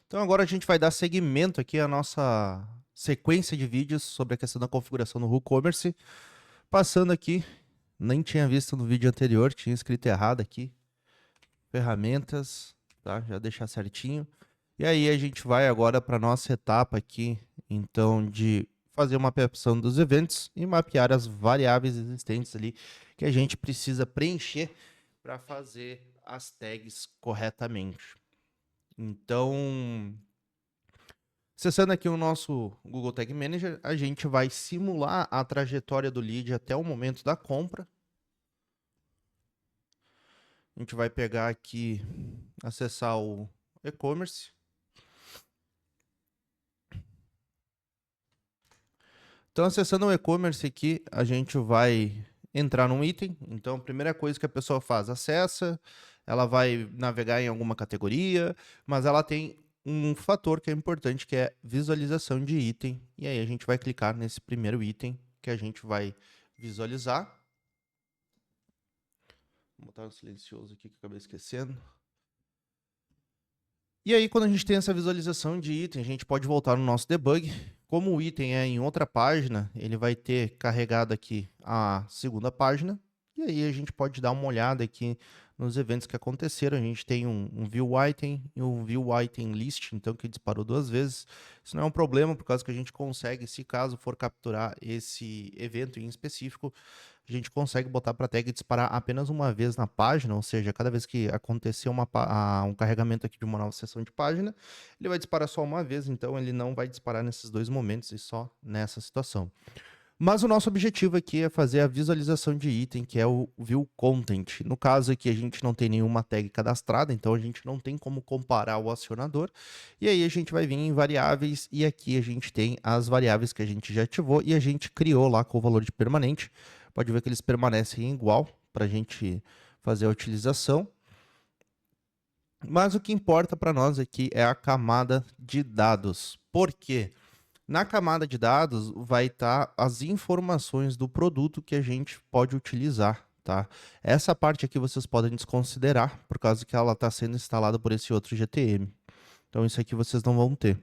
Então agora a gente vai dar seguimento aqui à nossa sequência de vídeos sobre a questão da configuração do WooCommerce. Passando aqui, nem tinha visto no vídeo anterior, tinha escrito errado aqui. Ferramentas, tá? Já deixar certinho. E aí a gente vai agora para a nossa etapa aqui, então, de fazer uma mapeação dos eventos e mapear as variáveis existentes ali que a gente precisa preencher para fazer as tags corretamente. Então, acessando aqui o nosso Google Tag Manager, a gente vai simular a trajetória do lead até o momento da compra. A gente vai pegar aqui, acessar o e-commerce. Então, acessando o e-commerce aqui, a gente vai entrar num item. Então, a primeira coisa que a pessoa faz, acessa, ela vai navegar em alguma categoria, mas ela tem um fator que é importante, que é visualização de item. E aí a gente vai clicar nesse primeiro item que a gente vai visualizar. Vou botar um silencioso aqui que eu acabei esquecendo. E aí, quando a gente tem essa visualização de item, a gente pode voltar no nosso debug. Como o item é em outra página, ele vai ter carregado aqui a segunda página. E aí a gente pode dar uma olhada aqui nos eventos que aconteceram. A gente tem um view item e um view item list, então que disparou duas vezes. Isso não é um problema, por causa que a gente consegue, se caso for capturar esse evento em específico, a gente consegue botar para a tag disparar apenas uma vez na página, ou seja, cada vez que acontecer um carregamento aqui de uma nova seção de página, ele vai disparar só uma vez, então ele não vai disparar nesses dois momentos e só nessa situação. Mas o nosso objetivo aqui é fazer a visualização de item, que é o View Content. No caso aqui, a gente não tem nenhuma tag cadastrada, então a gente não tem como comparar o acionador. E aí a gente vai vir em variáveis, e aqui a gente tem as variáveis que a gente já ativou e a gente criou lá com o valor de permanente. Pode ver que eles permanecem igual para a gente fazer a utilização. Mas o que importa para nós aqui é a camada de dados. Por quê? Na camada de dados vai estar as informações do produto que a gente pode utilizar, tá? Essa parte aqui vocês podem desconsiderar, por causa que ela está sendo instalada por esse outro GTM. Então isso aqui vocês não vão ter.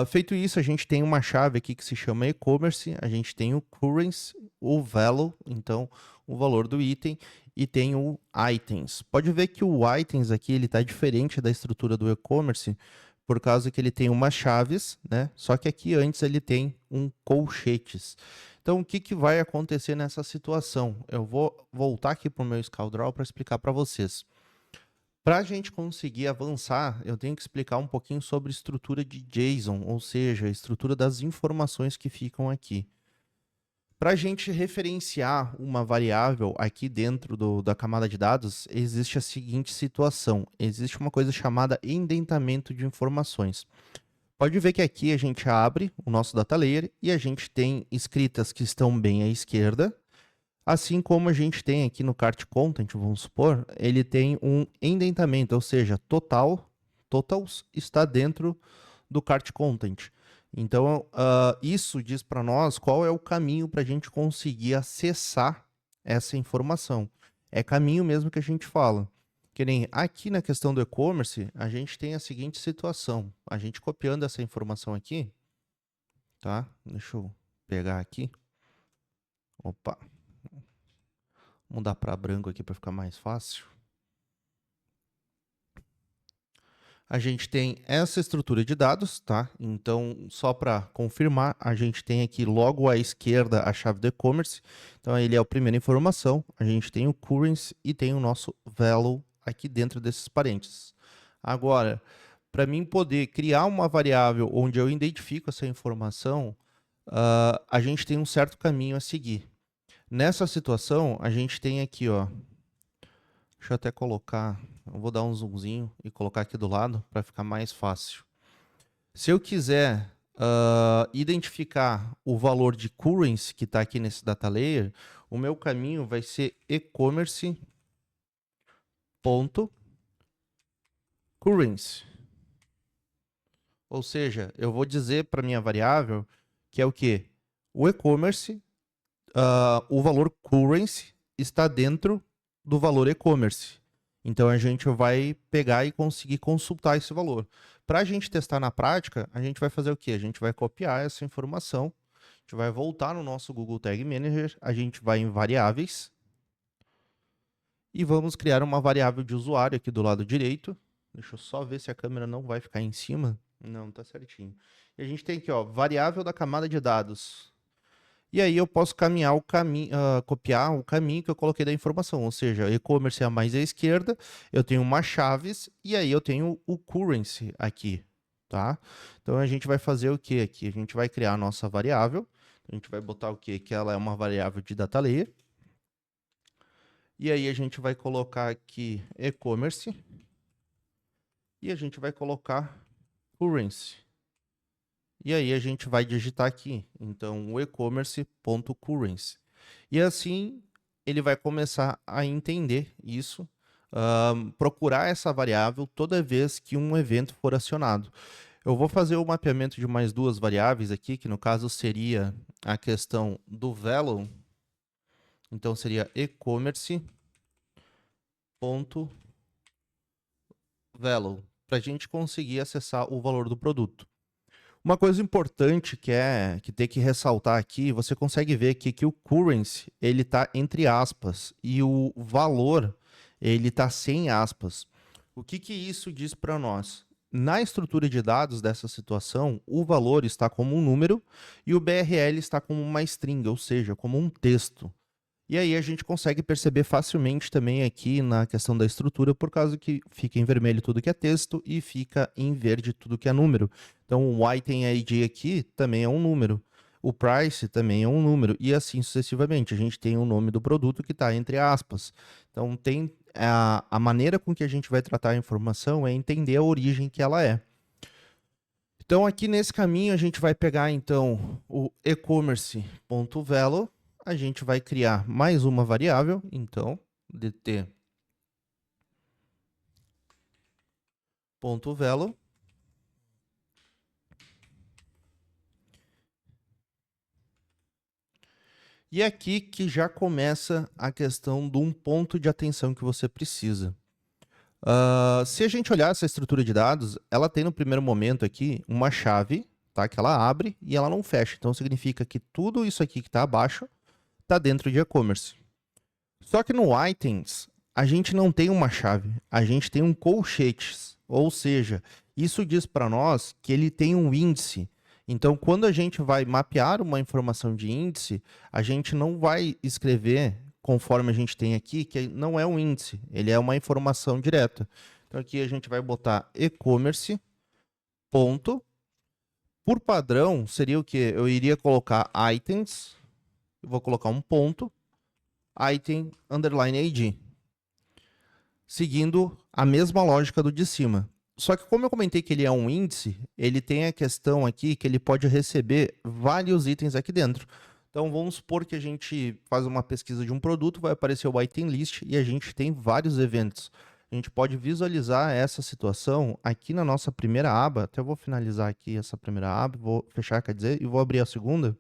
Feito isso, a gente tem uma chave aqui que se chama e-commerce, a gente tem o currency, o value, então o valor do item, e tem o items. Pode ver que o items aqui ele está diferente da estrutura do e-commerce, por causa que ele tem umas chaves, né? Só que aqui antes ele tem um colchetes. Então o que, que vai acontecer nessa situação? Eu vou voltar aqui para o meu ScaleDraw para explicar para vocês. Para a gente conseguir avançar, eu tenho que explicar um pouquinho sobre estrutura de JSON, ou seja, a estrutura das informações que ficam aqui. Para a gente referenciar uma variável aqui dentro da camada de dados, existe a seguinte situação. Existe uma coisa chamada indentamento de informações. Pode ver que aqui a gente abre o nosso data layer e a gente tem escritas que estão bem à esquerda. Assim como a gente tem aqui no Cart Content, vamos supor, ele tem um indentamento, ou seja, totals está dentro do Cart Content. Então, isso diz para nós qual é o caminho para a gente conseguir acessar essa informação. É caminho mesmo que a gente fala. Que nem aqui na questão do e-commerce, a gente tem a seguinte situação. A gente copiando essa informação aqui, tá? Deixa eu pegar aqui. Opa. Mudar para branco aqui para ficar mais fácil. A gente tem essa estrutura de dados, tá? Então, só para confirmar, a gente tem aqui logo à esquerda a chave do e-commerce. Então, ele é a primeira informação. A gente tem o currency e tem o nosso value aqui dentro desses parênteses. Agora, para mim poder criar uma variável onde eu identifico essa informação, a gente tem um certo caminho a seguir. Nessa situação, a gente tem aqui, ó. Deixa eu até colocar, eu vou dar um zoomzinho e colocar aqui do lado para ficar mais fácil. Se eu quiser identificar o valor de currency que está aqui nesse data layer, o meu caminho vai ser e-commerce.currency. Ou seja, eu vou dizer para minha variável que é o quê? O e-commerce, o valor currency está dentro do valor e-commerce. Então a gente vai pegar e conseguir consultar esse valor. Para a gente testar na prática, a gente vai fazer o quê? A gente vai copiar essa informação, a gente vai voltar no nosso Google Tag Manager, a gente vai em variáveis e vamos criar uma variável de usuário aqui do lado direito. Deixa eu só ver se a câmera não vai ficar em cima. Não, tá certinho. E a gente tem aqui, ó, variável da camada de dados. E aí eu posso caminhar o caminho, copiar o caminho que eu coloquei da informação, ou seja, e-commerce é mais à esquerda, eu tenho uma chaves e aí eu tenho o currency aqui, tá? Então a gente vai fazer o que aqui? A gente vai criar a nossa variável, a gente vai botar o que? Que ela é uma variável de data layer. E aí a gente vai colocar aqui e-commerce e a gente vai colocar currency. E aí a gente vai digitar aqui, então, o e-commerce.currency. E assim ele vai começar a entender isso, procurar essa variável toda vez que um evento for acionado. Eu vou fazer o mapeamento de mais duas variáveis aqui, que no caso seria a questão do value. Então seria e-commerce.value, para a gente conseguir acessar o valor do produto. Uma coisa importante que tem que ressaltar aqui, você consegue ver aqui que o currency, ele está entre aspas, e o valor, ele está sem aspas. O que isso diz para nós? Na estrutura de dados dessa situação, o valor está como um número e o BRL está como uma string, ou seja, como um texto. E aí a gente consegue perceber facilmente também aqui na questão da estrutura, por causa que fica em vermelho tudo que é texto e fica em verde tudo que é número. Então o item ID aqui também é um número, o price também é um número, e assim sucessivamente. A gente tem o nome do produto que está entre aspas. Então tem a maneira com que a gente vai tratar a informação é entender a origem que ela é. Então aqui nesse caminho a gente vai pegar então o e-commerce.value, a gente vai criar mais uma variável, então, dt.value. E aqui que já começa a questão de um ponto de atenção que você precisa. Se a gente olhar essa estrutura de dados, ela tem no primeiro momento aqui uma chave, tá? Que ela abre e ela não fecha. Então significa que tudo isso aqui que está abaixo está dentro de e-commerce. Só que no items, a gente não tem uma chave, a gente tem um colchetes, ou seja, isso diz para nós que ele tem um índice. Então, quando a gente vai mapear uma informação de índice, a gente não vai escrever conforme a gente tem aqui, que não é um índice, ele é uma informação direta. Então, aqui a gente vai botar e-commerce, ponto. Por padrão, seria o quê? Eu iria colocar items, eu vou colocar um ponto, item underline ID, seguindo a mesma lógica do de cima. Só que como eu comentei que ele é um índice, ele tem a questão aqui que ele pode receber vários itens aqui dentro. Então vamos supor que a gente faz uma pesquisa de um produto, vai aparecer o item list e a gente tem vários eventos. A gente pode visualizar essa situação aqui na nossa primeira aba. Até eu vou finalizar aqui essa primeira aba, vou fechar, quer dizer, e vou abrir a segunda.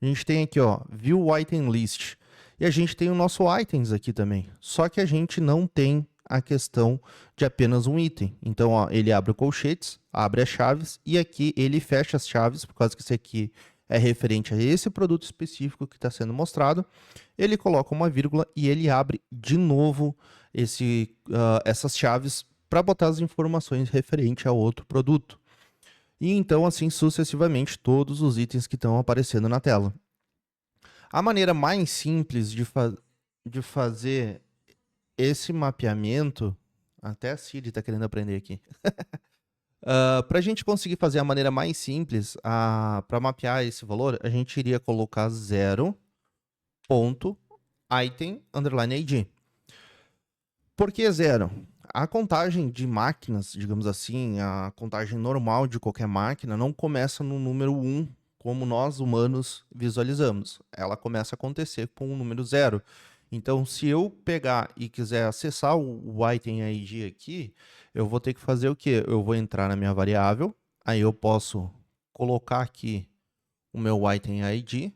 A gente tem aqui, ó, View Item List. E a gente tem o nosso items aqui também. Só que a gente não tem a questão de apenas um item. Então, ó, ele abre o colchetes, abre as chaves, e aqui ele fecha as chaves, por causa que isso aqui é referente a esse produto específico que está sendo mostrado. Ele coloca uma vírgula e ele abre de novo essas chaves para botar as informações referente a outro produto. E então, assim sucessivamente, todos os itens que estão aparecendo na tela. A maneira mais simples de fazer esse mapeamento, até a Siri está querendo aprender aqui. Para a gente conseguir fazer a maneira mais simples para mapear esse valor, a gente iria colocar 0.item_id. Por que 0? A contagem de máquinas, digamos assim, a contagem normal de qualquer máquina não começa no número 1, como nós humanos visualizamos. Ela começa a acontecer com o número 0. Então, se eu pegar e quiser acessar o item ID aqui, eu vou ter que fazer o quê? Eu vou entrar na minha variável, aí eu posso colocar aqui o meu item ID.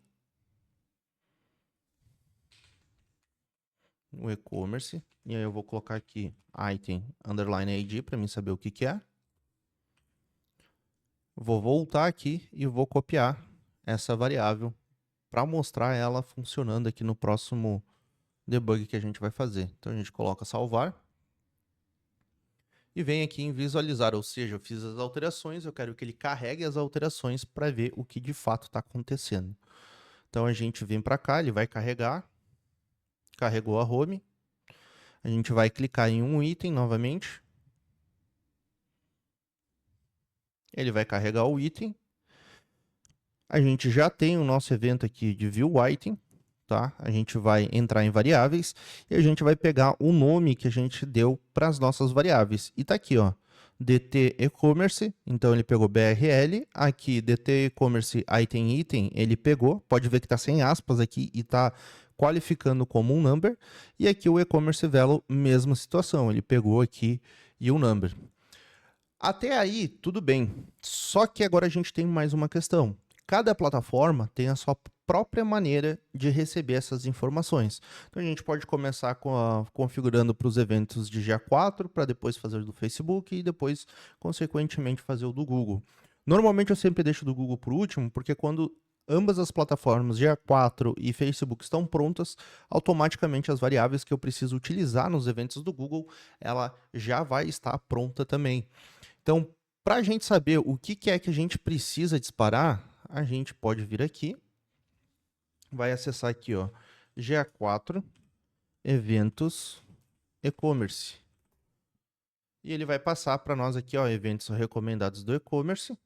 o e-commerce, e aí eu vou colocar aqui item underline ID para mim saber o que que é. Vou voltar aqui e vou copiar essa variável para mostrar ela funcionando aqui no próximo debug que a gente vai fazer. Então a gente coloca salvar e vem aqui em visualizar, ou seja, eu fiz as alterações, eu quero que ele carregue as alterações para ver o que de fato está acontecendo. Então a gente vem para cá, ele vai carregar, carregou a home, a gente vai clicar em um item novamente, ele vai carregar o item, a gente já tem o nosso evento aqui de view item, tá? A gente vai entrar em variáveis e a gente vai pegar o nome que a gente deu para as nossas variáveis. E tá aqui, ó, DT e-commerce, então ele pegou BRL, aqui DT e-commerce item, ele pegou, pode ver que tá sem aspas aqui e tá qualificando como um number, e aqui o e-commerce value, mesma situação, ele pegou aqui e o number. Até aí, tudo bem, só que agora a gente tem mais uma questão. Cada plataforma tem a sua própria maneira de receber essas informações. Então a gente pode começar configurando para os eventos de GA4, para depois fazer do Facebook e depois, consequentemente, fazer o do Google. Normalmente eu sempre deixo do Google por último, porque quando ambas as plataformas GA4 e Facebook estão prontas, automaticamente as variáveis que eu preciso utilizar nos eventos do Google, ela já vai estar pronta também. Então, para a gente saber o que é que a gente precisa disparar, a gente pode vir aqui, vai acessar aqui, ó, GA4, eventos, e-commerce. E ele vai passar para nós aqui, ó, eventos recomendados do e-commerce.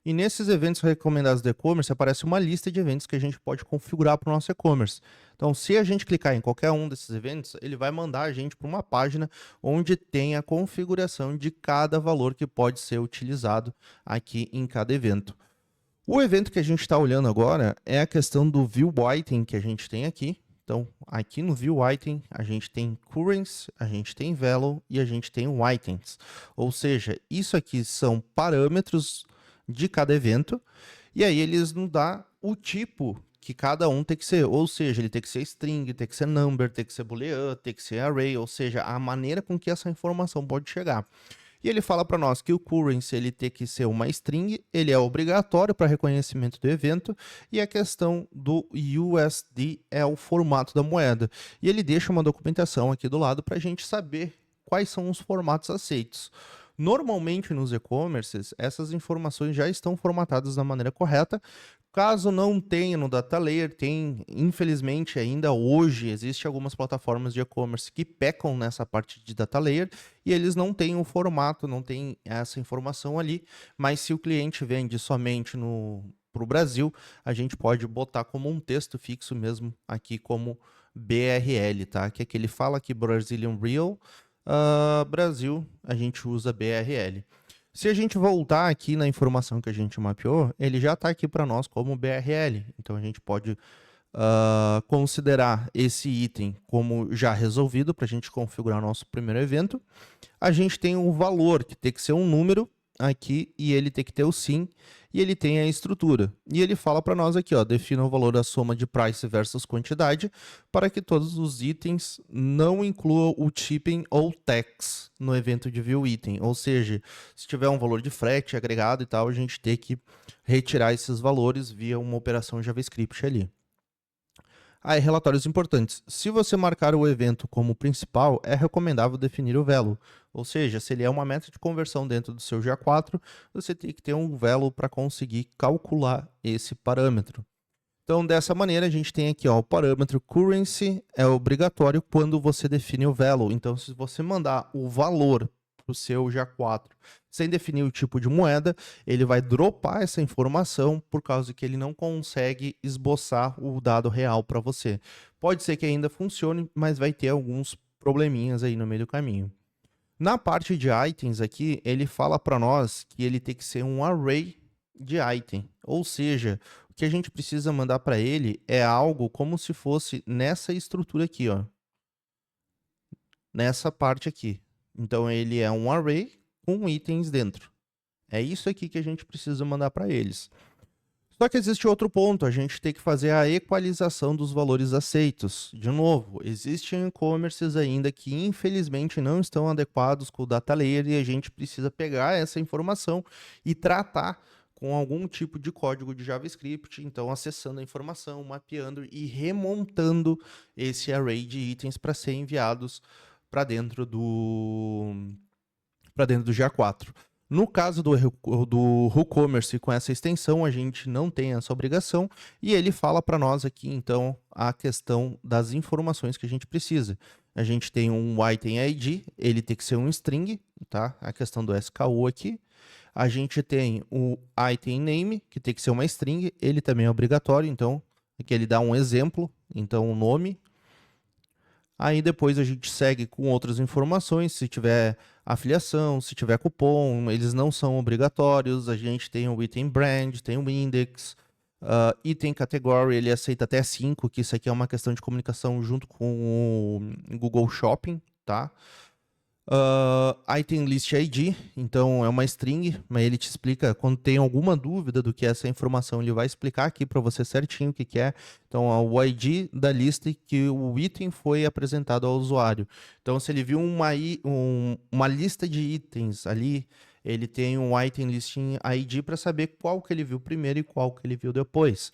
E nesses eventos recomendados do e-commerce aparece uma lista de eventos que a gente pode configurar para o nosso e-commerce. Então, se a gente clicar em qualquer um desses eventos, ele vai mandar a gente para uma página onde tem a configuração de cada valor que pode ser utilizado aqui em cada evento. O evento que a gente está olhando agora é a questão do view item que a gente tem aqui. Então, aqui no view item, a gente tem currency, a gente tem value e a gente tem o items. Ou seja, isso aqui são parâmetros de cada evento, e aí eles nos dão o tipo que cada um tem que ser, ou seja, ele tem que ser string, tem que ser number, tem que ser boolean, tem que ser array, ou seja, a maneira com que essa informação pode chegar. E ele fala para nós que o currency ele tem que ser uma string, ele é obrigatório para reconhecimento do evento, e a questão do USD é o formato da moeda. E ele deixa uma documentação aqui do lado para a gente saber quais são os formatos aceitos. Normalmente nos e-commerces, essas informações já estão formatadas da maneira correta. Caso não tenha no Data Layer, tem, infelizmente, ainda hoje, existem algumas plataformas de e-commerce que pecam nessa parte de Data Layer e eles não têm o formato, não tem essa informação ali, mas se o cliente vende somente para o Brasil, a gente pode botar como um texto fixo mesmo aqui como BRL, tá? Que é que ele fala aqui Brazilian Real, Brasil, a gente usa BRL. Se a gente voltar aqui na informação que a gente mapeou, ele já está aqui para nós como BRL. Então a gente pode considerar esse item como já resolvido para a gente configurar o nosso primeiro evento. A gente tem o valor, que tem que ser um número aqui, e ele tem que ter o sim, e ele tem a estrutura. E ele fala para nós aqui, ó, defina o valor da soma de price versus quantidade para que todos os itens não incluam o shipping ou tax no evento de view item. Ou seja, se tiver um valor de frete agregado e tal, a gente tem que retirar esses valores via uma operação JavaScript ali. Aí, relatórios importantes. Se você marcar o evento como principal, é recomendável definir o value. Ou seja, se ele é uma meta de conversão dentro do seu GA4, você tem que ter um value para conseguir calcular esse parâmetro. Então, dessa maneira, a gente tem aqui ó, o parâmetro currency é obrigatório quando você define o value. Então, se você mandar o valor para o seu GA4 sem definir o tipo de moeda, ele vai dropar essa informação por causa que ele não consegue esboçar o dado real para você. Pode ser que ainda funcione, mas vai ter alguns probleminhas aí no meio do caminho. Na parte de itens aqui, ele fala para nós que ele tem que ser um array de item, ou seja, o que a gente precisa mandar para ele é algo como se fosse nessa estrutura aqui, ó, nessa parte aqui. Então ele é um array com itens dentro. É isso aqui que a gente precisa mandar para eles. Só que existe outro ponto, a gente tem que fazer a equalização dos valores aceitos. De novo, existem e-commerces ainda que infelizmente não estão adequados com o data layer e a gente precisa pegar essa informação e tratar com algum tipo de código de JavaScript, então acessando a informação, mapeando e remontando esse array de itens para ser enviados para dentro do GA4. No caso do WooCommerce, com essa extensão, a gente não tem essa obrigação e ele fala para nós aqui, então, a questão das informações que a gente precisa. A gente tem um item ID, ele tem que ser um string, tá? A questão do SKU aqui. A gente tem o item name, que tem que ser uma string, ele também é obrigatório, então, aqui ele dá um exemplo, então, o nome. Aí depois a gente segue com outras informações, se tiver afiliação, se tiver cupom, eles não são obrigatórios. A gente tem o item brand, tem o index, item category, ele aceita até 5, que isso aqui é uma questão de comunicação junto com o Google Shopping, tá? Item list ID, então é uma string, mas ele te explica quando tem alguma dúvida do que é essa informação, ele vai explicar aqui para você certinho o que, que é. Então, é o ID da lista que o item foi apresentado ao usuário. Então, se ele viu uma lista de itens ali, ele tem um item listing ID para saber qual que ele viu primeiro e qual que ele viu depois.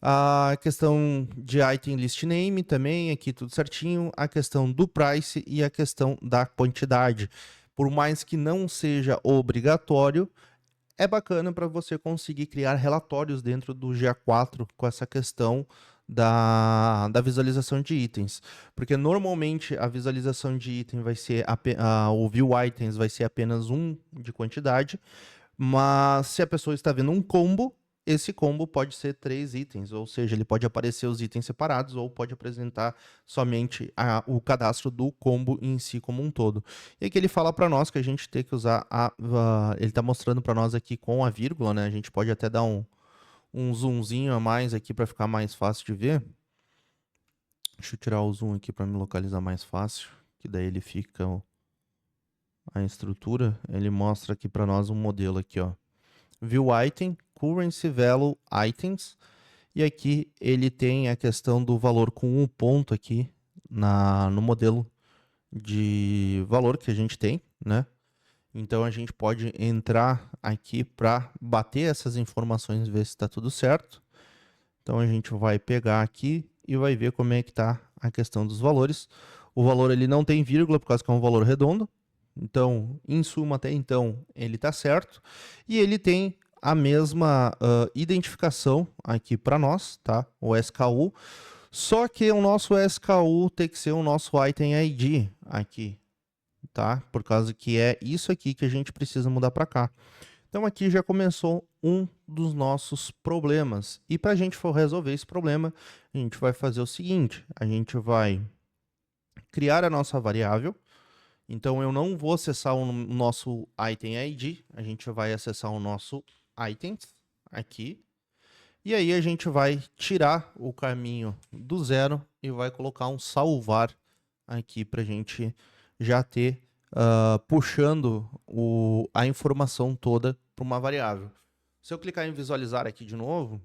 A questão de item list name também, aqui tudo certinho. A questão do price e a questão da quantidade. Por mais que não seja obrigatório, é bacana para você conseguir criar relatórios dentro do GA4 com essa questão da visualização de itens. Porque normalmente a visualização de item vai ser, o view items vai ser apenas um de quantidade, mas se a pessoa está vendo um combo, esse combo pode ser 3 itens, ou seja, ele pode aparecer os itens separados ou pode apresentar somente o cadastro do combo em si como um todo. E aqui ele fala para nós que a gente tem que usar ele está mostrando para nós aqui com a vírgula, né? A gente pode até dar um zoomzinho a mais aqui para ficar mais fácil de ver. Deixa eu tirar o zoom aqui para me localizar mais fácil, que daí ele fica a estrutura. Ele mostra aqui para nós um modelo aqui, ó. View item, currency value items, e aqui ele tem a questão do valor com um ponto aqui no modelo de valor que a gente tem, né? Então a gente pode entrar aqui para bater essas informações, ver se está tudo certo. Então a gente vai pegar aqui e vai ver como é que está a questão dos valores. O valor ele não tem vírgula por causa que é um valor redondo. Então, em suma, até então, ele está certo. E ele tem a mesma identificação aqui para nós, tá? O SKU. Só que o nosso SKU tem que ser o nosso item ID aqui, tá? Por causa que é isso aqui que a gente precisa mudar para cá. Então, aqui já começou um dos nossos problemas. E para a gente for resolver esse problema, a gente vai fazer o seguinte. A gente vai criar a nossa variável. Então, eu não vou acessar o nosso item ID, a gente vai acessar o nosso items aqui. E aí, a gente vai tirar o caminho do zero e vai colocar um salvar aqui para a gente já ter puxando a informação toda para uma variável. Se eu clicar em visualizar aqui de novo,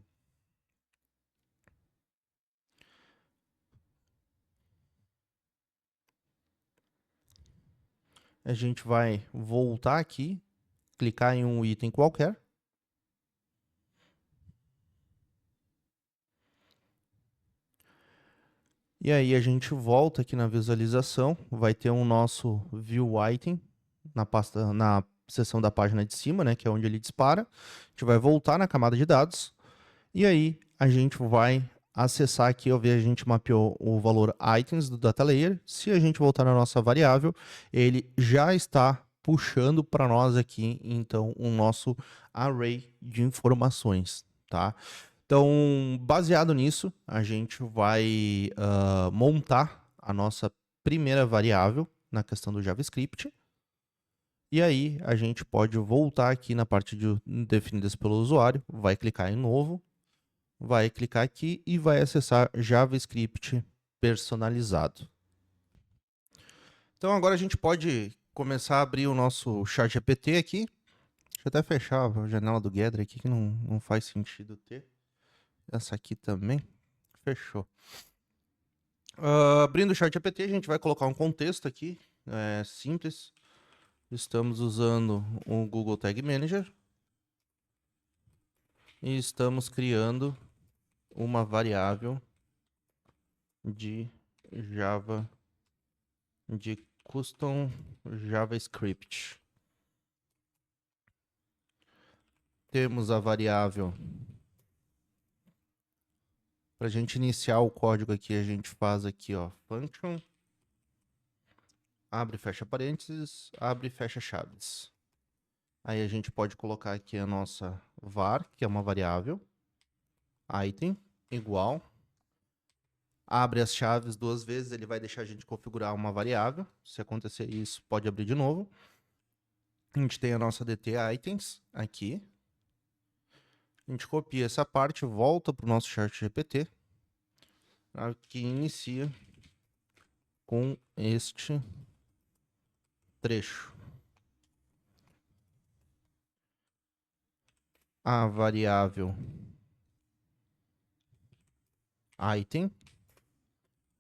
a gente vai voltar aqui, clicar em um item qualquer. E aí a gente volta aqui na visualização, vai ter um nosso view item na seção da página de cima, né, que é onde ele dispara. A gente vai voltar na camada de dados e aí a gente vai acessar aqui, a gente mapeou o valor items do data layer. Se a gente voltar na nossa variável, ele já está puxando para nós aqui, então, o nosso array de informações, tá? Então, baseado nisso, a gente vai montar a nossa primeira variável na questão do JavaScript. E aí, a gente pode voltar aqui na parte de definidas pelo usuário, vai clicar em novo, vai clicar aqui e vai acessar JavaScript personalizado. Então, agora a gente pode começar a abrir o nosso ChatGPT aqui. eu até fechar a janela do Gather aqui, que não faz sentido ter. Essa aqui também. Fechou. Abrindo o ChatGPT, a gente vai colocar um contexto aqui, simples. Estamos usando o Google Tag Manager. E estamos criando uma variável de Java, de custom JavaScript. Temos a variável. Para a gente iniciar o código aqui, a gente faz aqui, ó, function, abre e fecha parênteses, abre e fecha chaves. Aí a gente pode colocar aqui a nossa var, que é uma variável, item, igual. Abre as chaves 2 vezes, ele vai deixar a gente configurar uma variável. Se acontecer isso, pode abrir de novo. A gente tem a nossa dt items aqui. A gente copia essa parte, volta para o nosso ChatGPT, que inicia com este trecho. A variável item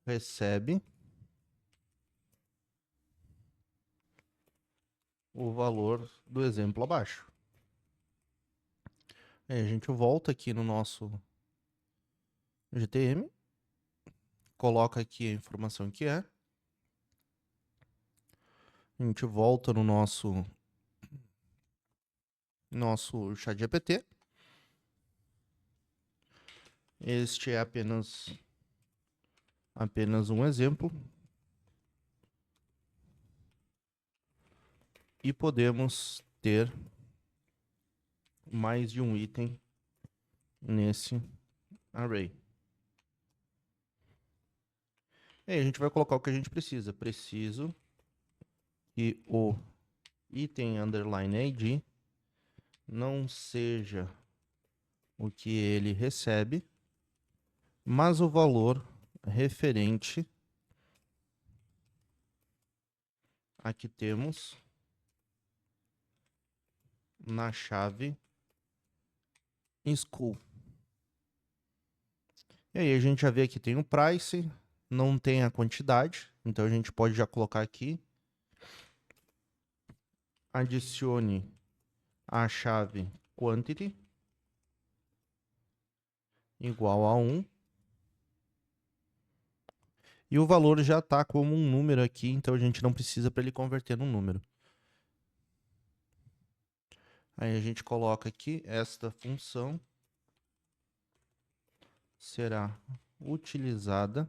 recebe o valor do exemplo abaixo. Aí a gente volta aqui no nosso GTM, coloca aqui a informação que é. A gente volta no nosso ChatGPT. Este é apenas um exemplo. E podemos ter mais de um item nesse array. E aí a gente vai colocar o que a gente precisa. Preciso que o item underline ID não seja o que ele recebe, mas o valor referente a que temos na chave school. E aí a gente já vê que tem o price, não tem a quantidade, então a gente pode já colocar aqui. Adicione a chave quantity igual a 1. E o valor já está como um número aqui, então a gente não precisa para ele converter num número. Aí a gente coloca aqui, esta função será utilizada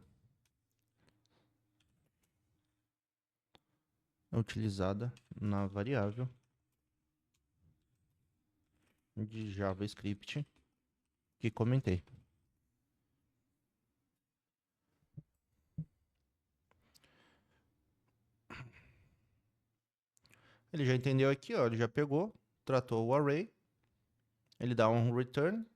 na variável de JavaScript que comentei. Ele já entendeu aqui, ó, ele já pegou, tratou o array, ele dá um return,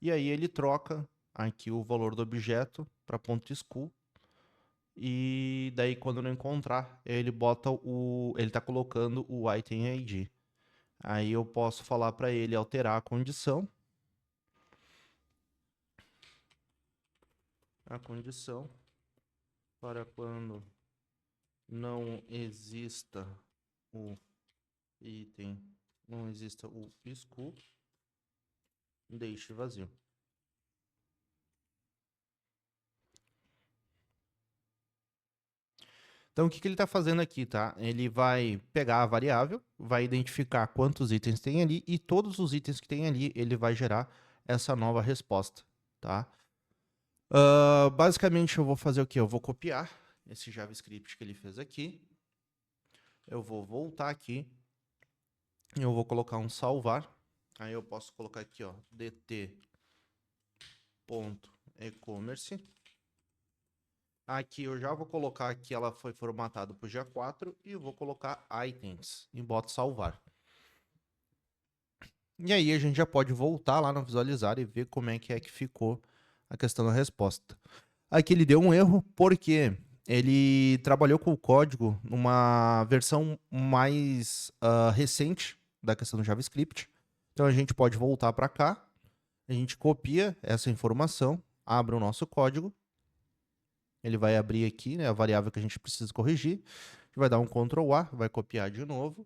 e aí ele troca aqui o valor do objeto para .school, e daí quando não encontrar, ele bota ele está colocando o item ID. Aí eu posso falar para ele alterar a condição. A condição para quando não exista o item, não exista o school, deixe vazio. Então, o que ele está fazendo aqui, tá? Ele vai pegar a variável, vai identificar quantos itens tem ali, e todos os itens que tem ali, ele vai gerar essa nova resposta, tá? Basicamente, eu vou fazer o quê? Eu vou copiar esse JavaScript que ele fez aqui. Eu vou voltar aqui. Eu vou colocar um salvar. Aí eu posso colocar aqui, ó, dt.ecommerce. Aqui eu já vou colocar que ela foi formatada para o GA4 e eu vou colocar items e boto salvar. E aí a gente já pode voltar lá no visualizar e ver como é que ficou a questão da resposta. Aqui ele deu um erro porque ele trabalhou com o código numa versão mais recente, da questão do JavaScript. Então a gente pode voltar para cá, a gente copia essa informação, abre o nosso código, ele vai abrir aqui, né, a variável que a gente precisa corrigir, a gente vai dar um Ctrl A, vai copiar de novo,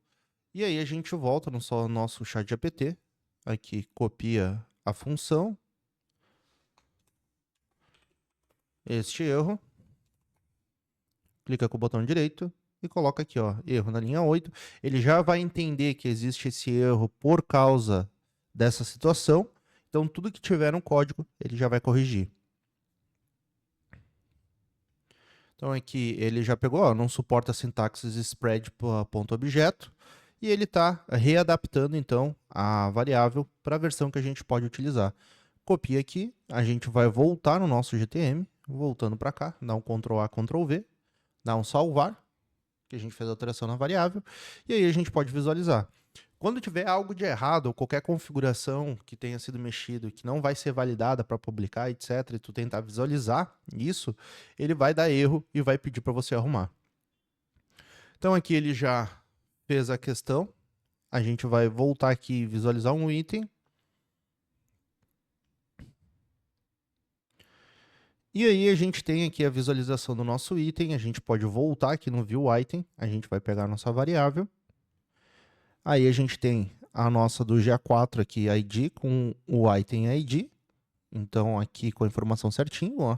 e aí a gente volta no nosso ChatGPT, aqui copia a função, este erro, clica com o botão direito e coloca aqui, ó, erro na linha 8. Ele já vai entender que existe esse erro por causa dessa situação. Então, tudo que tiver no código, ele já vai corrigir. Então, aqui ele já pegou, ó, não suporta sintaxes spread ponto objeto. E ele está readaptando, então, a variável para a versão que a gente pode utilizar. Copia aqui, a gente vai voltar no nosso GTM, voltando para cá, dá um Ctrl A, Ctrl V, dá um salvar, que a gente fez a alteração na variável, e aí a gente pode visualizar. Quando tiver algo de errado, ou qualquer configuração que tenha sido mexido, que não vai ser validada para publicar, etc., e tu tentar visualizar isso, ele vai dar erro e vai pedir para você arrumar. Então aqui ele já fez a questão, a gente vai voltar aqui e visualizar um item. E aí a gente tem aqui a visualização do nosso item, a gente pode voltar aqui no View Item, a gente vai pegar a nossa variável. Aí a gente tem a nossa do GA4 aqui, ID, com o Item ID. Então aqui com a informação certinho, ó.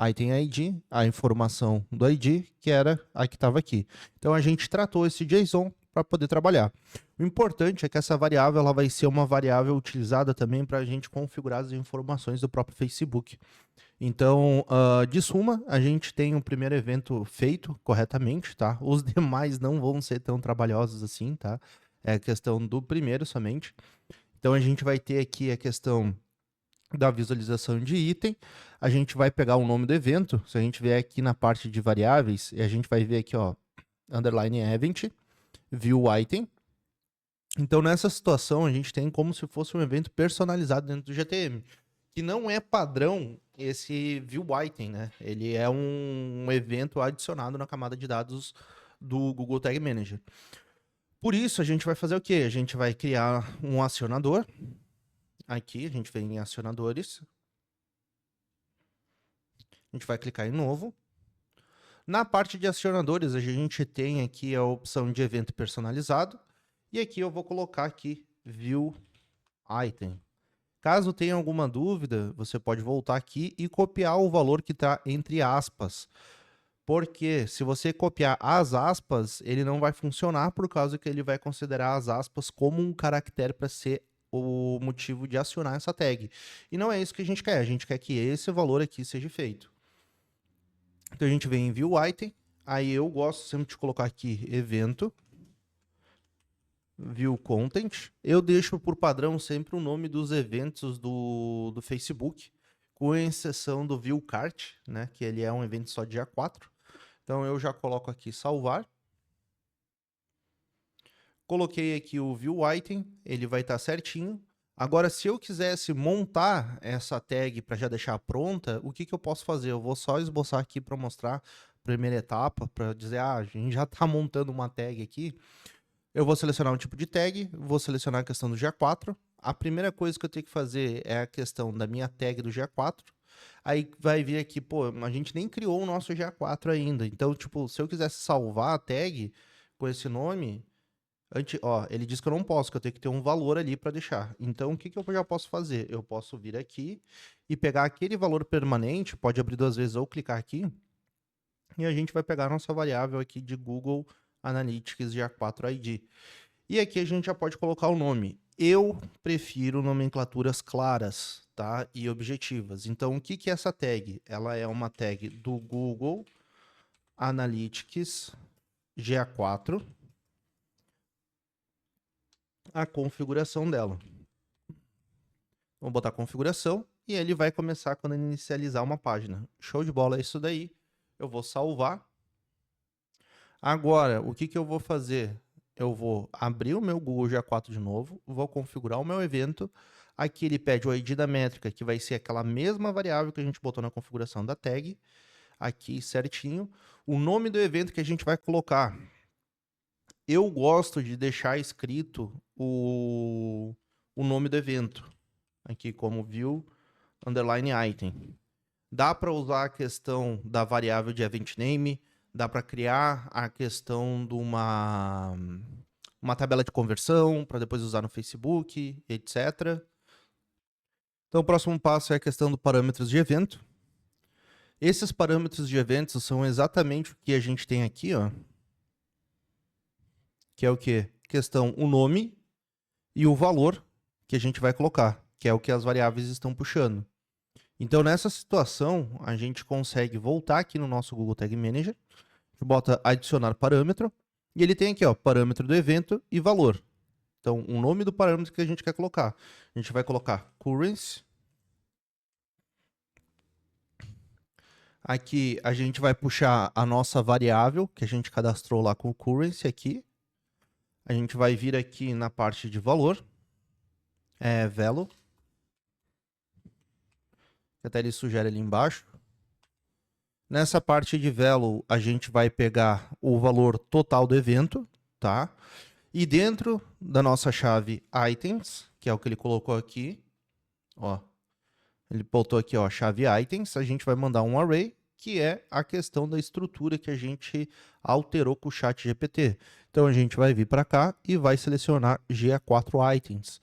Item ID, a informação do ID, que era a que estava aqui. Então a gente tratou esse JSON para poder trabalhar. O importante é que essa variável ela vai ser uma variável utilizada também para a gente configurar as informações do próprio Facebook. Então, de suma, a gente tem o primeiro evento feito corretamente, tá? Os demais não vão ser tão trabalhosos assim, tá? É a questão do primeiro somente. Então, a gente vai ter aqui a questão da visualização de item. A gente vai pegar o nome do evento. Se a gente vier aqui na parte de variáveis, a gente vai ver aqui, ó, underline event, view item. Então, nessa situação, a gente tem como se fosse um evento personalizado dentro do GTM, que não é padrão esse view item, né? Ele é um evento adicionado na camada de dados do Google Tag Manager. Por isso, a gente vai fazer o quê? A gente vai criar um acionador. Aqui, a gente vem em acionadores. A gente vai clicar em novo. Na parte de acionadores, a gente tem aqui a opção de evento personalizado. E aqui eu vou colocar aqui view item. Caso tenha alguma dúvida, você pode voltar aqui e copiar o valor que está entre aspas. Porque se você copiar as aspas, ele não vai funcionar por causa que ele vai considerar as aspas como um caractere para ser o motivo de acionar essa tag. E não é isso que a gente quer que esse valor aqui seja feito. Então a gente vem em View Item, aí eu gosto sempre de colocar aqui evento, View Content. Eu deixo por padrão sempre o nome dos eventos do Facebook, com exceção do View Cart, né, que ele é um evento só dia 4. Então eu já coloco aqui salvar. Coloquei aqui o View Item, ele vai estar certinho. Agora, se eu quisesse montar essa tag para já deixar pronta, o que eu posso fazer? Eu vou só esboçar aqui para mostrar a primeira etapa, para dizer, a gente já está montando uma tag aqui. Eu vou selecionar um tipo de tag, vou selecionar a questão do GA4. A primeira coisa que eu tenho que fazer é a questão da minha tag do GA4. Aí vai vir aqui, pô, a gente nem criou o nosso GA4 ainda. Então, tipo, se eu quisesse salvar a tag com esse nome, ele diz que eu não posso, que eu tenho que ter um valor ali para deixar. Então, o que eu já posso fazer? Eu posso vir aqui e pegar aquele valor permanente, pode abrir 2 vezes ou clicar aqui, e a gente vai pegar a nossa variável aqui de Google Analytics GA4 ID. E aqui a gente já pode colocar o nome. Eu prefiro nomenclaturas claras, tá? E objetivas. Então, o que é essa tag? Ela é uma tag do Google Analytics GA4. A configuração dela. Vamos botar configuração e ele vai começar quando inicializar uma página. Show de bola, é isso daí. Eu vou salvar. Agora, o que eu vou fazer? Eu vou abrir o meu Google GA4 de novo, vou configurar o meu evento. Aqui ele pede o ID da métrica, que vai ser aquela mesma variável que a gente botou na configuração da tag. Aqui certinho. O nome do evento que a gente vai colocar Eu gosto de deixar escrito o nome do evento, aqui como view underline item. Dá para usar a questão da variável de event name, dá para criar a questão de uma tabela de conversão para depois usar no Facebook, etc. Então, o próximo passo é a questão do parâmetros de evento. Esses parâmetros de eventos são exatamente o que a gente tem aqui, ó. Que é o quê? Questão o nome e o valor que a gente vai colocar, que é o que as variáveis estão puxando. Então, nessa situação, a gente consegue voltar aqui no nosso Google Tag Manager, bota adicionar parâmetro, e ele tem aqui, ó, parâmetro do evento e valor. Então, o nome do parâmetro que a gente quer colocar. A gente vai colocar currency. Aqui a gente vai puxar a nossa variável, que a gente cadastrou lá com o currency aqui. A gente vai vir aqui na parte de valor, value. Até ele sugere ali embaixo. Nessa parte de value, a gente vai pegar o valor total do evento, tá? E dentro da nossa chave items, que é o que ele colocou aqui, ó, ele botou aqui, ó, chave items, a gente vai mandar um array, que é a questão da estrutura que a gente alterou com o chat GPT. Então, a gente vai vir para cá e vai selecionar GA4 items.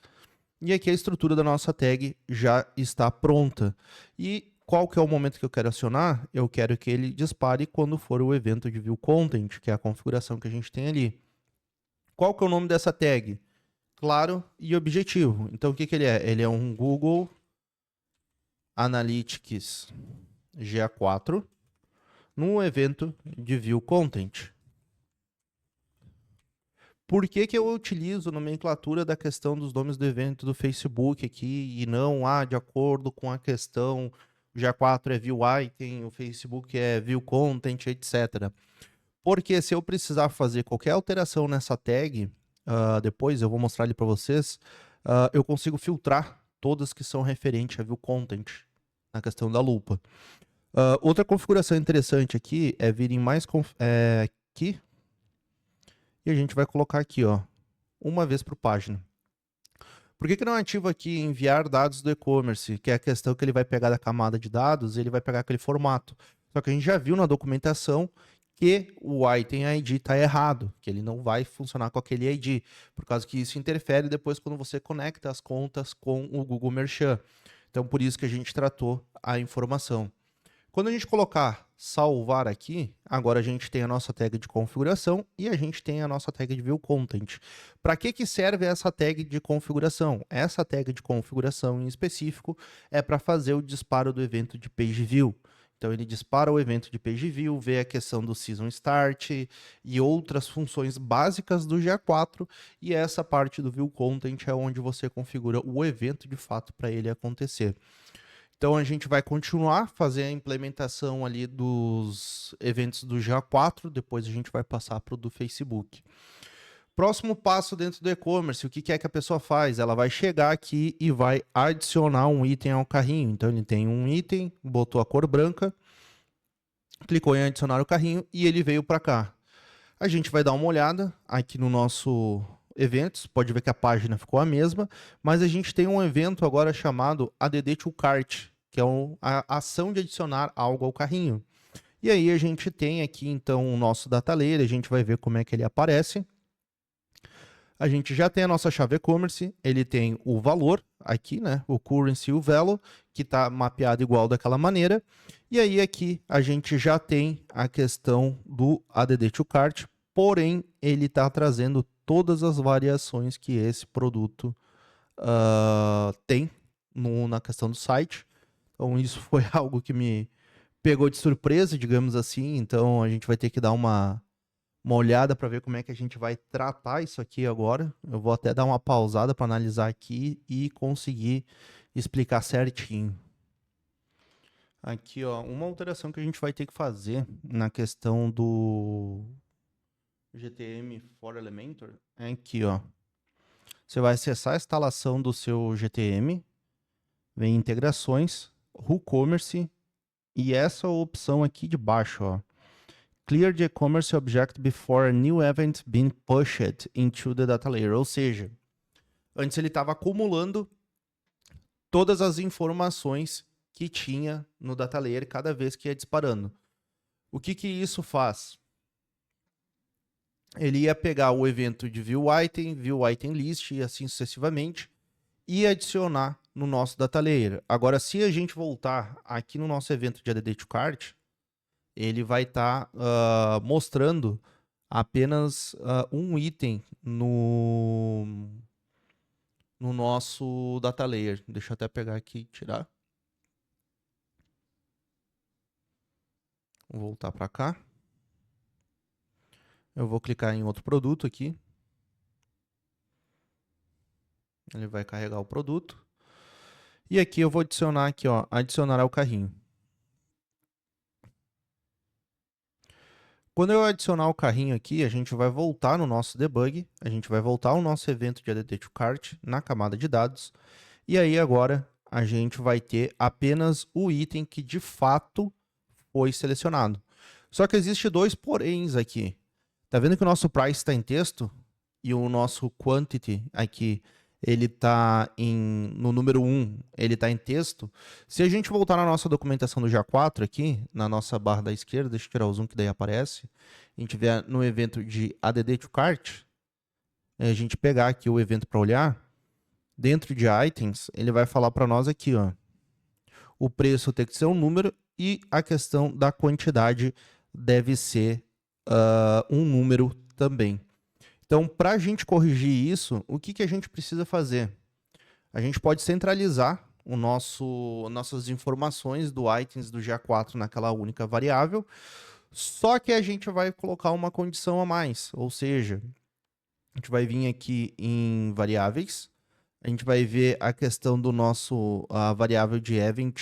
E aqui a estrutura da nossa tag já está pronta. E qual que é o momento que eu quero acionar? Eu quero que ele dispare quando for o evento de view content, que é a configuração que a gente tem ali. Qual que é o nome dessa tag? Claro e objetivo. Então, o que que ele é? Ele é um Google Analytics GA4 num evento de view content. Por que que eu utilizo a nomenclatura da questão dos nomes do evento do Facebook aqui e não, de acordo com a questão, o GA4 é view item, o Facebook é view content, etc. Porque se eu precisar fazer qualquer alteração nessa tag, depois eu vou mostrar ali para vocês, eu consigo filtrar todas que são referentes a view content, na questão da lupa. Outra configuração interessante aqui é vir em mais aqui, e a gente vai colocar aqui, ó, uma vez por página. Por que que não ativo aqui enviar dados do e-commerce, que é a questão que ele vai pegar da camada de dados, ele vai pegar aquele formato. Só que a gente já viu na documentação que o item ID está errado, que ele não vai funcionar com aquele ID, por causa que isso interfere depois quando você conecta as contas com o Google Merchant. Então, por isso que a gente tratou a informação. Quando a gente colocar salvar aqui, agora a gente tem a nossa tag de configuração e a gente tem a nossa tag de view content. Para que serve essa tag de configuração? Essa tag de configuração em específico é para fazer o disparo do evento de page view. Então ele dispara o evento de page view, vê a questão do season start e outras funções básicas do GA4, e essa parte do view content é onde você configura o evento de fato para ele acontecer. Então, a gente vai continuar a fazer a implementação ali dos eventos do GA4, depois a gente vai passar para o do Facebook. Próximo passo dentro do e-commerce, o que é que a pessoa faz? Ela vai chegar aqui e vai adicionar um item ao carrinho. Então, ele tem um item, botou a cor branca, clicou em adicionar o carrinho e ele veio para cá. A gente vai dar uma olhada aqui no nosso eventos, pode ver que a página ficou a mesma, mas a gente tem um evento agora chamado ADD to Cart, que é a ação de adicionar algo ao carrinho. E aí a gente tem aqui então o nosso data layer, a gente vai ver como é que ele aparece. A gente já tem a nossa chave e-commerce, ele tem o valor aqui, né, o currency e o value, que está mapeado igual daquela maneira. E aí aqui a gente já tem a questão do ADD to Cart, porém ele está trazendo todas as variações que esse produto tem na questão do site. Então isso foi algo que me pegou de surpresa, digamos assim. Então a gente vai ter que dar uma olhada para ver como é que a gente vai tratar isso aqui agora. Eu vou até dar uma pausada para analisar aqui e conseguir explicar certinho. Aqui, ó, uma alteração que a gente vai ter que fazer na questão do GTM for Elementor é aqui, ó. Você vai acessar a instalação do seu GTM, vem integrações, WooCommerce e essa opção aqui de baixo, ó. clear the e-commerce object before a new event being pushed into the data layer. Ou seja, antes ele estava acumulando todas as informações que tinha no data layer cada vez que ia disparando. O que isso faz? Ele ia pegar o evento de view item list e assim sucessivamente e adicionar no nosso data layer. Agora, se a gente voltar aqui no nosso evento de add to cart, ele vai estar mostrando apenas um item no nosso data layer. Deixa eu até pegar aqui e tirar. Vou voltar para cá. Eu vou clicar em outro produto aqui. Ele vai carregar o produto. E aqui eu vou adicionar aqui, ó, adicionar ao carrinho. Quando eu adicionar o carrinho aqui, a gente vai voltar no nosso debug, a gente vai voltar ao nosso evento de add to cart na camada de dados. E aí agora a gente vai ter apenas o item que de fato foi selecionado. Só que existe dois poréns aqui. Tá vendo que o nosso price está em texto e o nosso quantity aqui ele está no número 1, ele está em texto. Se a gente voltar na nossa documentação do GA4 aqui, na nossa barra da esquerda, deixa eu tirar o zoom que daí aparece, a gente vier no evento de add to cart, a gente pegar aqui o evento para olhar, dentro de items, ele vai falar para nós aqui, ó, o preço tem que ser um número e a questão da quantidade deve ser um número também. Então, para a gente corrigir isso, o que a gente precisa fazer? A gente pode centralizar nossas informações do items do GA4 naquela única variável, só que a gente vai colocar uma condição a mais, ou seja, a gente vai vir aqui em variáveis, a gente vai ver a questão do nosso variável de event,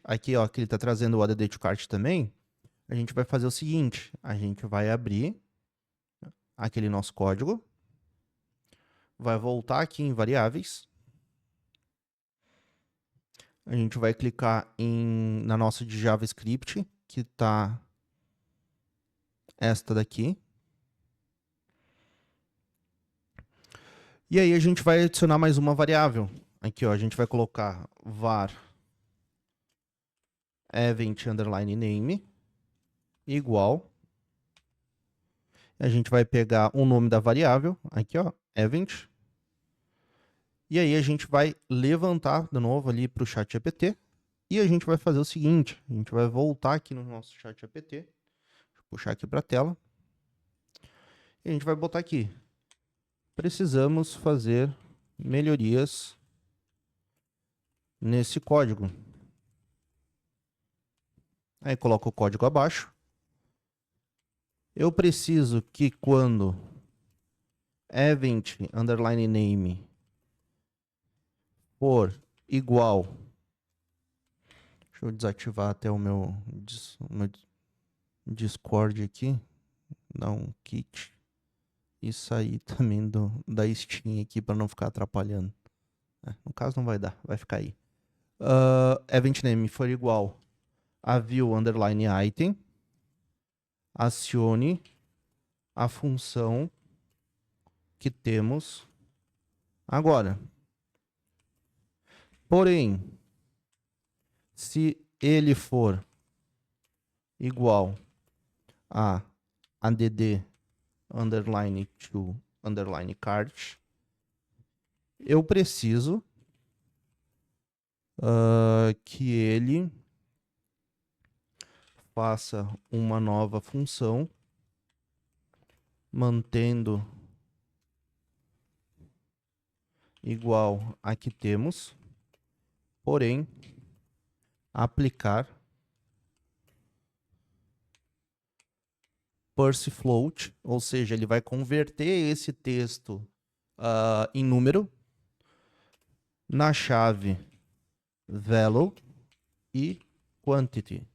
aqui ó, que ele está trazendo o add to cart também. A gente vai fazer o seguinte, a gente vai abrir aquele nosso código, vai voltar aqui em variáveis, a gente vai clicar na nossa de JavaScript, que está esta daqui. E aí a gente vai adicionar mais uma variável. Aqui ó, a gente vai colocar var event underline name igual. A gente vai pegar o nome da variável, aqui ó, event. E aí a gente vai levantar de novo ali para o ChatGPT. E a gente vai fazer o seguinte, a gente vai voltar aqui no nosso ChatGPT. Deixa eu puxar aqui para a tela. E a gente vai botar aqui. Precisamos fazer melhorias nesse código. Aí coloco o código abaixo. Eu preciso que quando event underline name for igual, deixa eu desativar até o meu Discord aqui, dar um quit e sair também da Steam aqui para não ficar atrapalhando. No caso não vai dar, vai ficar aí. Event name for igual a view underline item, acione a função que temos agora. Porém, se ele for igual a add underline to underline cart, eu preciso que ele faça uma nova função mantendo igual a que temos, porém aplicar parse float, ou seja, ele vai converter esse texto em número na chave value e quantity.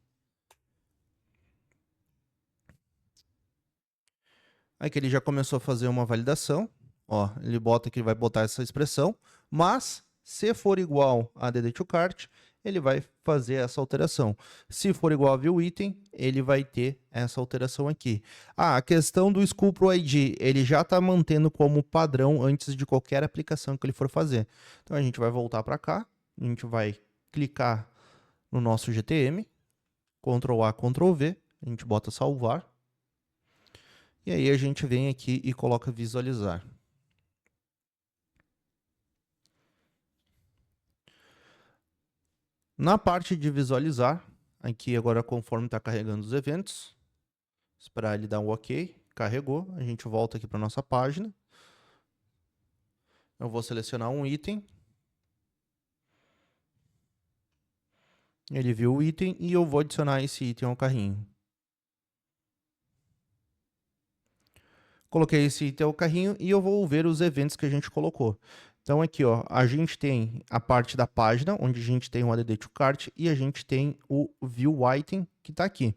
Aqui ele já começou a fazer uma validação. Ó, ele bota que vai botar essa expressão, mas Se for igual a add to cart, ele vai fazer essa alteração. Se for igual a view item, ele vai ter essa alteração aqui. A questão do School Pro ID, ele já está mantendo como padrão antes de qualquer aplicação que ele for fazer. Então a gente vai voltar para cá, a gente vai clicar no nosso GTM, Ctrl A, Ctrl V, a gente bota salvar, e aí a gente vem aqui e coloca visualizar. Na parte de visualizar, aqui agora conforme está carregando os eventos, esperar ele dar um OK, carregou, a gente volta aqui para nossa página. Eu vou selecionar um item. Ele viu o item e eu vou adicionar esse item ao carrinho. Coloquei esse item ao carrinho e eu vou ver os eventos que a gente colocou. Então aqui, ó, a gente tem a parte da página, onde a gente tem o add to cart e a gente tem o view item que está aqui.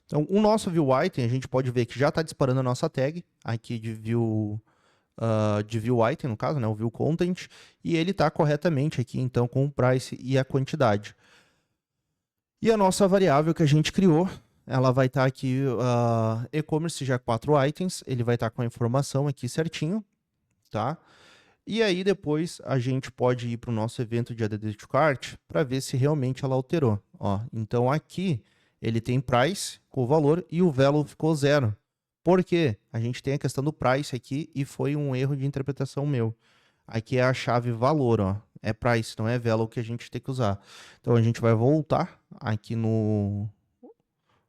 Então o nosso view item, a gente pode ver que já está disparando a nossa tag aqui de view item, no caso, né, o view content, e ele está corretamente aqui, então, com o price e a quantidade. E a nossa variável que a gente criou, ela vai estar aqui, e-commerce já 4 items, ele vai estar com a informação aqui certinho, tá? E aí depois a gente pode ir para o nosso evento de add to cart para ver se realmente ela alterou. Ó, então aqui ele tem price com o valor e o value ficou 0. Por quê? A gente tem a questão do price aqui e foi um erro de interpretação meu. Aqui é a chave valor, ó. É price, não é value que a gente tem que usar. Então a gente vai voltar aqui no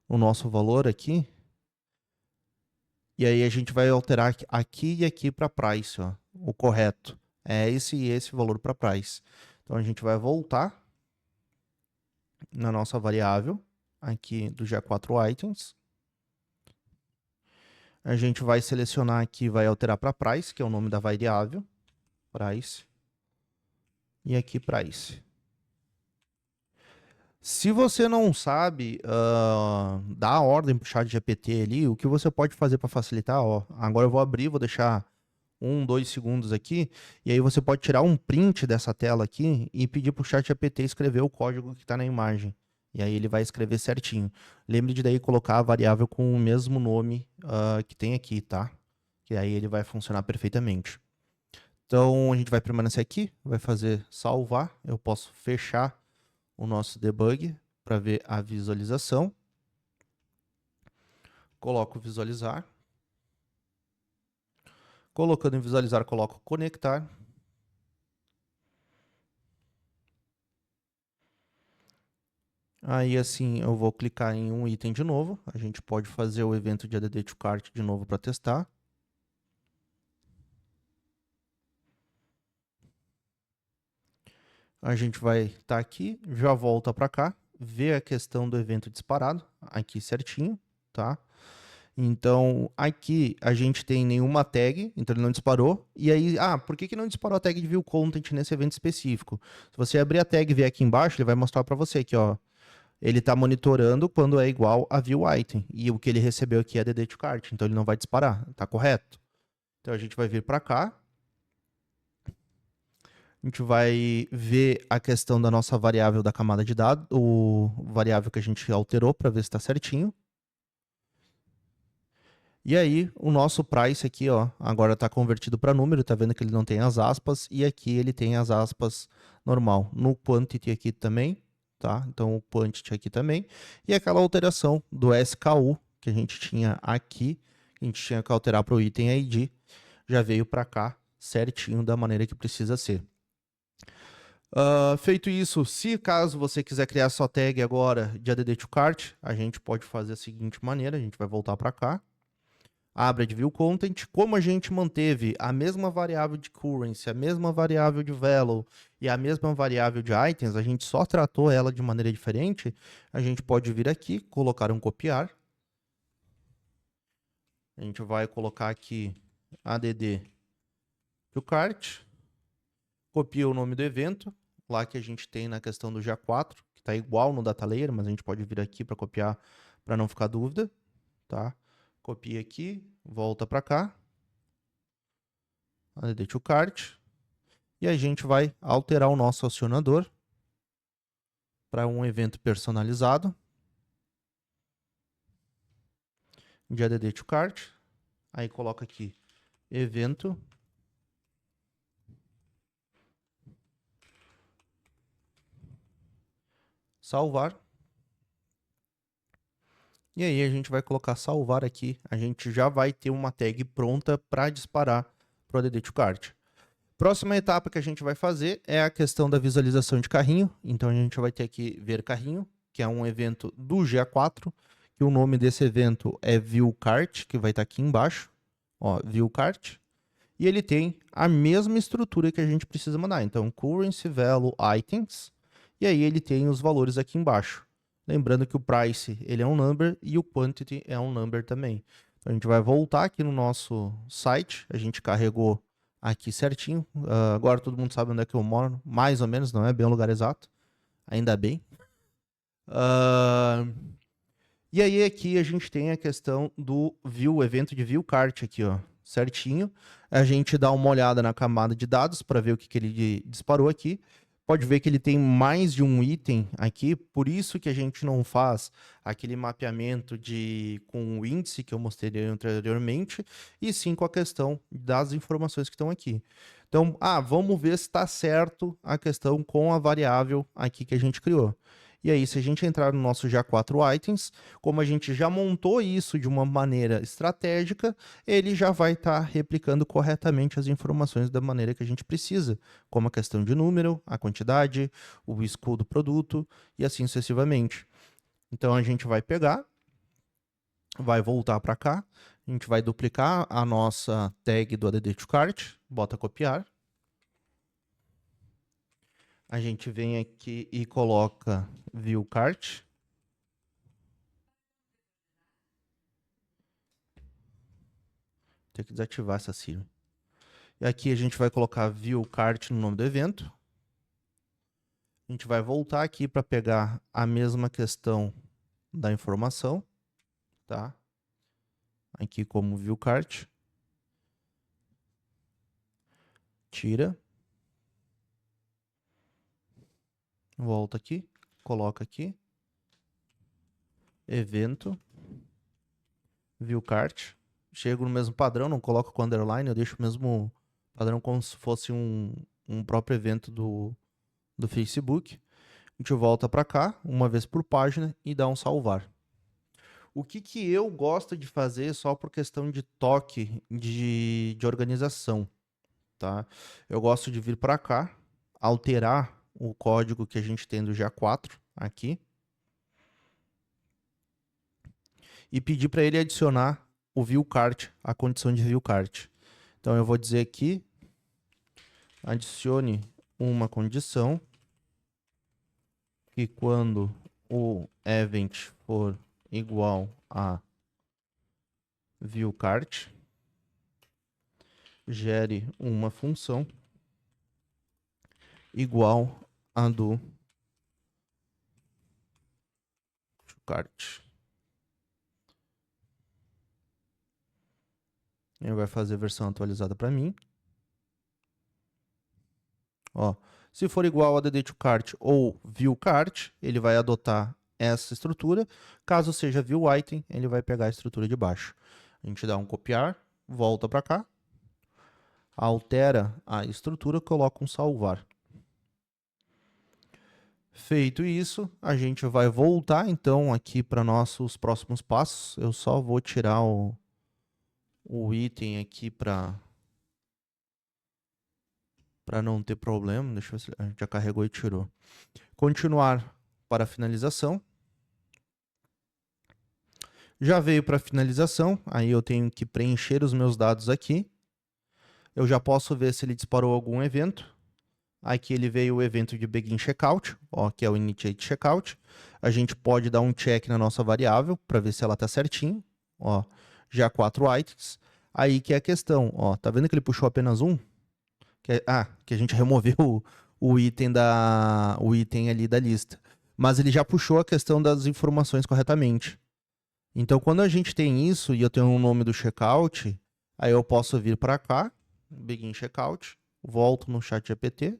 nosso valor aqui. E aí a gente vai alterar aqui e aqui para price, ó, o correto. É esse e esse valor para price. Então a gente vai voltar na nossa variável aqui do G4 items. A gente vai selecionar aqui, vai alterar para price, que é o nome da variável. Price. E aqui price. Se você não sabe dar a ordem para o chat GPT ali, o que você pode fazer para facilitar, ó, agora eu vou abrir, vou deixar 2 segundos aqui, e aí você pode tirar um print dessa tela aqui e pedir para o chat GPT escrever o código que está na imagem. E aí ele vai escrever certinho. Lembre de daí colocar a variável com o mesmo nome que tem aqui, tá? Que aí ele vai funcionar perfeitamente. Então a gente vai permanecer aqui, vai fazer salvar, eu posso fechar o nosso debug para ver a visualização. Coloco visualizar. Colocando em visualizar, coloco conectar. Aí assim eu vou clicar em um item de novo. A gente pode fazer o evento de add to cart de novo para testar. A gente vai estar aqui, já volta para cá, vê a questão do evento disparado, aqui certinho, tá? Então, aqui a gente tem nenhuma tag, então ele não disparou. E aí, por que não disparou a tag de view content nesse evento específico? Se você abrir a tag e ver aqui embaixo, ele vai mostrar para você que, ó, ele está monitorando quando é igual a view item. E o que ele recebeu aqui é add to cart, então ele não vai disparar, tá correto? Então a gente vai vir para cá. A gente vai ver a questão da nossa variável da camada de dados, o variável que a gente alterou para ver se está certinho. E aí, o nosso price aqui, ó, agora está convertido para número, tá vendo que ele não tem as aspas, e aqui ele tem as aspas normal. No quantity aqui também, tá? Então, o quantity aqui também. E aquela alteração do SKU que a gente tinha aqui, que a gente tinha que alterar para o item ID, já veio para cá certinho da maneira que precisa ser. Feito isso, se caso você quiser criar sua tag agora de add to cart, a gente pode fazer da seguinte maneira, a gente vai voltar para cá, abre de view content, como a gente manteve a mesma variável de currency, a mesma variável de value e a mesma variável de items, a gente só tratou ela de maneira diferente, a gente pode vir aqui, colocar um copiar, a gente vai colocar aqui add to cart, copia o nome do evento, lá que a gente tem na questão do GA4, que está igual no data layer, mas a gente pode vir aqui para copiar para não ficar dúvida, tá? Copia aqui, volta para cá, add to cart, E a gente vai alterar o nosso acionador para um evento personalizado de ADD to Cart. Aí coloca aqui evento salvar. E aí a gente vai colocar salvar aqui. A gente já vai ter uma tag pronta para disparar para o ADD to Cart. Próxima etapa que a gente vai fazer é a questão da visualização de carrinho. Então a gente vai ter aqui ver carrinho, que é um evento do GA4, que o nome desse evento é View Cart, que vai estar aqui embaixo. Ó, View Cart. E ele tem a mesma estrutura que a gente precisa mandar. Então, Currency, Value, Items. E aí ele tem os valores aqui embaixo. Lembrando que o Price ele é um number e o Quantity é um number também. Então, a gente vai voltar aqui no nosso site. A gente carregou aqui certinho. Agora todo mundo sabe onde é que eu moro. Mais ou menos, não é bem o lugar exato. Ainda bem. E aí aqui a gente tem a questão do View, evento de View Cart aqui, ó. Certinho. A gente dá uma olhada na camada de dados para ver o que ele disparou aqui. Pode ver que ele tem mais de um item aqui, por isso que a gente não faz aquele mapeamento com o índice que eu mostrei anteriormente, e sim com a questão das informações que estão aqui. Então, vamos ver se está certo a questão com a variável aqui que a gente criou. E aí, se a gente entrar no nosso GA4 Items, como a gente já montou isso de uma maneira estratégica, ele já vai estar replicando corretamente as informações da maneira que a gente precisa, como a questão de número, a quantidade, o SKU do produto e assim sucessivamente. Então, a gente vai pegar, vai voltar para cá, a gente vai duplicar a nossa tag do ADD to Cart, bota copiar. A gente vem aqui e coloca View Cart. Tem que desativar essa Siri. E aqui a gente vai colocar View Cart no nome do evento. A gente vai voltar aqui para pegar a mesma questão da informação, tá? Aqui como View Cart. Tira. Volta aqui, coloca aqui. Evento. View Cart. Chego no mesmo padrão, não coloco com underline, eu deixo o mesmo padrão como se fosse um próprio evento do Facebook. A gente volta para cá, uma vez por página, e dá um salvar. O que eu gosto de fazer só por questão de toque de organização, tá? Eu gosto de vir para cá, alterar o código que a gente tem do GA4 aqui e pedir para ele adicionar o View Cart, a condição de View Cart. Então eu vou dizer aqui, adicione uma condição que quando o event for igual a View Cart, gere uma função igual a do Cart. Ele vai fazer a versão atualizada para mim. Ó, se for igual a ADD to Cart ou View Cart, ele vai adotar essa estrutura. Caso seja View Item, ele vai pegar a estrutura de baixo. A gente dá um copiar, volta para cá, altera a estrutura, coloca um salvar. Feito isso, a gente vai voltar então aqui para nossos próximos passos. Eu só vou tirar o item aqui para não ter problema. Deixa eu ver se a gente já carregou e tirou. Continuar para a finalização. Já veio para a finalização, aí eu tenho que preencher os meus dados aqui. Eu já posso ver se ele disparou algum evento. Aqui ele veio o evento de Begin Checkout, ó, que é o Initiate Checkout. A gente pode dar um check na nossa variável para ver se ela está certinho. Ó, já 4 items. Aí que é a questão, ó, tá vendo que ele puxou apenas um? Que a gente removeu o item ali da lista. Mas ele já puxou a questão das informações corretamente. Então, quando a gente tem isso e eu tenho o nome do checkout, aí eu posso vir para cá, Begin Checkout, volto no ChatGPT,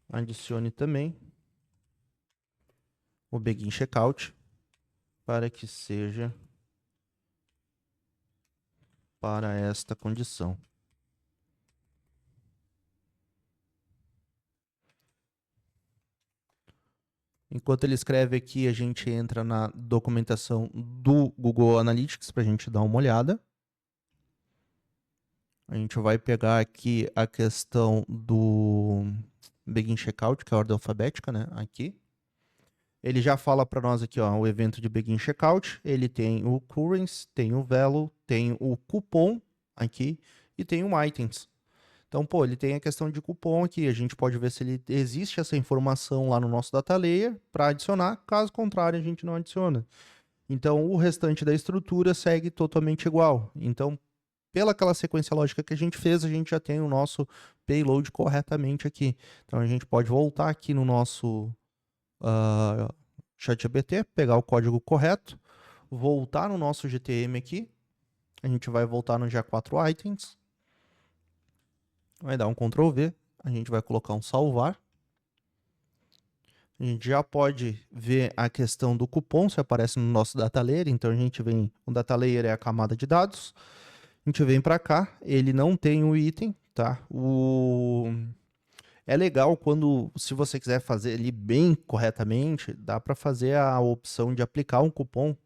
adicione também o Begin Checkout para que seja para esta condição. Enquanto ele escreve aqui, a gente entra na documentação do Google Analytics para a gente dar uma olhada. A gente vai pegar aqui a questão do Begin Checkout, que é a ordem alfabética, né? Aqui. Ele já fala para nós aqui, ó, o evento de Begin Checkout. Ele tem o Currency, tem o Value, tem o cupom aqui e tem o Items. Então, pô, ele tem a questão de cupom aqui. A gente pode ver se ele existe essa informação lá no nosso data layer para adicionar. Caso contrário, a gente não adiciona. Então, o restante da estrutura segue totalmente igual. Então, pela aquela sequência lógica que a gente fez, a gente já tem o nosso payload corretamente aqui. Então, a gente pode voltar aqui no nosso ChatGPT, pegar o código correto, voltar no nosso GTM aqui. A gente vai voltar no GA4 Items. Vai dar um Ctrl V, a gente vai colocar um salvar. A gente já pode ver a questão do cupom, se aparece no nosso data layer. Então a gente vem, o data layer é a camada de dados. A gente vem para cá, ele não tem o item, tá? É legal quando, se você quiser fazer ele bem corretamente, dá para fazer a opção de aplicar um cupom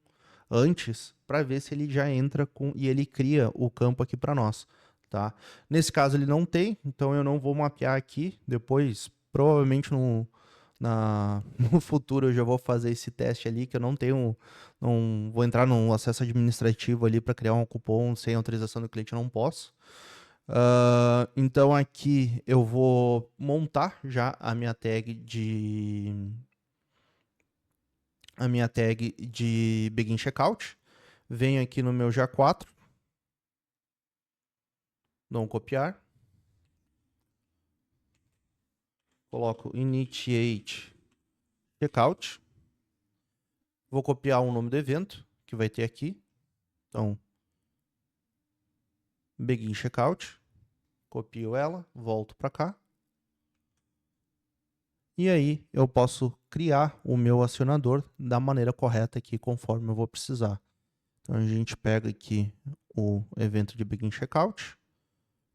antes para ver se ele já entra com e ele cria o campo aqui para nós. Tá? Nesse caso ele não tem, então eu não vou mapear aqui. Depois, provavelmente no futuro eu já vou fazer esse teste ali, que eu não vou entrar no acesso administrativo ali para criar um cupom sem autorização do cliente, eu não posso. Então aqui eu vou montar já a minha tag de Begin Checkout. Venho aqui no meu GA4. Dou um copiar. Coloco Initiate Checkout. Vou copiar o nome do evento, que vai ter aqui. Então, Begin Checkout. Copio ela, volto para cá. E aí, eu posso criar o meu acionador da maneira correta aqui, conforme eu vou precisar. Então, a gente pega aqui o evento de Begin Checkout.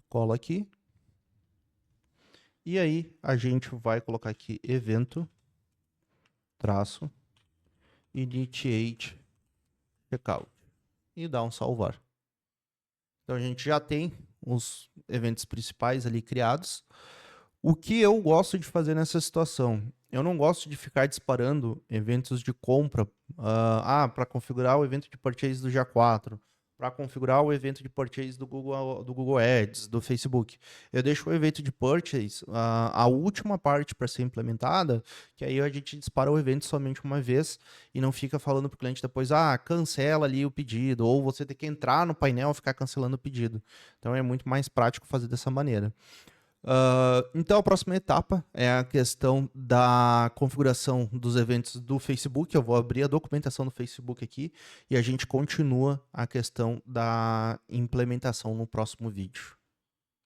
Cola aqui. E aí, a gente vai colocar aqui evento, traço, initiate checkout. E dar um salvar. Então, a gente já tem os eventos principais ali criados. O que eu gosto de fazer nessa situação? Eu não gosto de ficar disparando eventos de compra. Para configurar o evento de purchase do GA4. Para configurar o evento de purchase do Google Ads, do Facebook. Eu deixo o evento de purchase, a última parte para ser implementada, que aí a gente dispara o evento somente uma vez e não fica falando para o cliente depois, cancela ali o pedido, ou você tem que entrar no painel e ficar cancelando o pedido. Então é muito mais prático fazer dessa maneira. Então a próxima etapa é a questão da configuração dos eventos do Facebook. Eu vou abrir a documentação do Facebook aqui e a gente continua a questão da implementação no próximo vídeo.